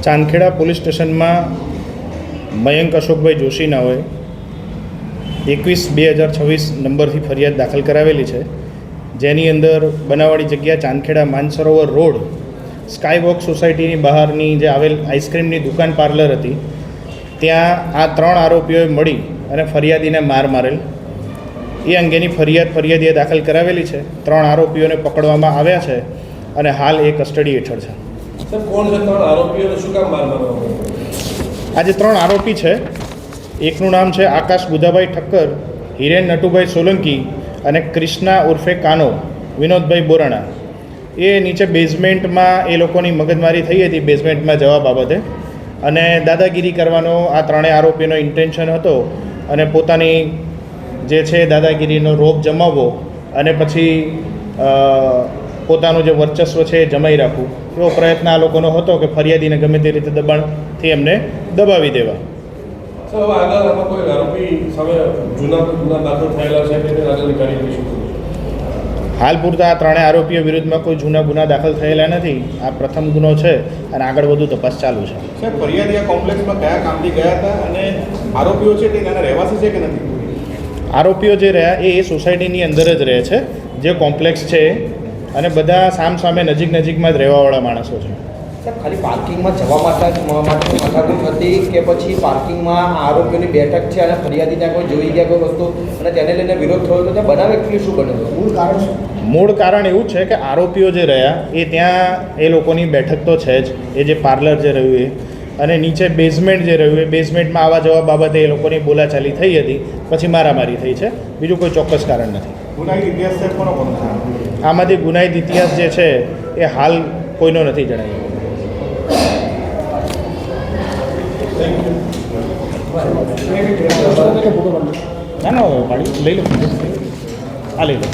Chandkheda police સ્ટેશનમાં મયંક અશોકભાઈ જોશીના હોય 21/2026 નંબરથી ફરિયાદ દાખલ કરાવેલી છે, જેની અંદર બનાવવાળી જગ્યા ચાંદખેડા માનસરોવર રોડ સ્કાયવોક સોસાયટીની બહારની જે આવેલ આઈસ્ક્રીમની દુકાન પાર્લર હતી, ત્યાં આ 3 આરોપીઓએ મળી અને ફરિયાદીને માર મારેલ. એ અંગેની ફરિયાદીએ દાખલ કરાવેલી છે. 3 આરોપીઓને પકડવામાં આવ્યા છે અને હાલ એ કસ્ટડી હેઠળ છે. કોણ છે 3 આરોપીઓને શું કામ માર મારવામાં? આ જે 3 આરોપી છે, એકનું નામ છે આકાશ બુધાભાઈ ઠક્કર, હિરેન નટુભાઈ સોલંકી અને ક્રિષ્ના ઉર્ફે કાનો વિનોદભાઈ બોરાણા. એ નીચે બેઝમેન્ટમાં એ લોકોની મગજમારી થઈ હતી બેઝમેન્ટમાં જવા બાબતે, અને દાદાગીરી કરવાનો આ 3 આરોપીનો ઇન્ટેન્શન હતો અને પોતાની જે છે દાદાગીરીનો રોપ જમાવવો અને પછી પોતાનું જે વર્ચસ્વ છે એ જમાઈ રાખવું, એવો પ્રયત્ન આ લોકોનો હતો કે ફરિયાદીને ગમે તે રીતે દબાણથી એમને દબાવી દેવા. સર, આગળ આમાં કોઈ આરોપી સામે ગુના દાખલ થયેલા છે કે આગળની કાર્યવાહી શું? હાલ પૂરતા આ 3 આરોપીઓ વિરુદ્ધમાં કોઈ જૂના ગુના દાખલ થયેલા નથી. આ પ્રથમ ગુનો છે અને આગળ વધુ તપાસ ચાલુ છે. સર, ફરિયાદી કોમ્પ્લેક્સમાં કયા કામથી ગયા હતા અને આરોપીઓ છે તે ત્યાંના રહેવાસી છે કે નથી? આરોપીઓ જે રહ્યા એ સોસાયટીની અંદર જ રહે છે, જે કોમ્પ્લેક્સ છે, અને બધા સામસામે નજીકમાં જ રહેવાવાળા માણસો છે. સર, ખાલી પાર્કિંગમાં જવા માટે માથાકૂટ હતી કે પછી પાર્કિંગમાં આરોપીઓની બેઠક છે અને ફરિયાદી ત્યાં કોઈ જોઈ ગયા કોઈ વસ્તુ અને તેને લઈને વિરોધ થયો તો ત્યાં બનાવ એકચ્યુઅલી શું બન્યું? મૂળ કારણ એવું છે કે આરોપીઓ જે રહ્યા એ ત્યાં એ લોકોની બેઠક તો છે જ, એ જે પાર્લર જે રહ્યું એ, અને નીચે બેઝમેન્ટ જે રહ્યું એ બેઝમેન્ટમાં આવવા જવા બાબતે એ લોકોની બોલાચાલી થઈ હતી, પછી મારામારી થઈ છે. બીજું કોઈ ચોક્કસ કારણ નથી. ગુનાહિત ઇતિહાસ છે કોનો કોનો? આમાંથી ગુનાહિત ઇતિહાસ જે છે એ હાલ કોઈનો નથી જણાવ્યો. ના પાડી લઈ લો, આ લઈ લો.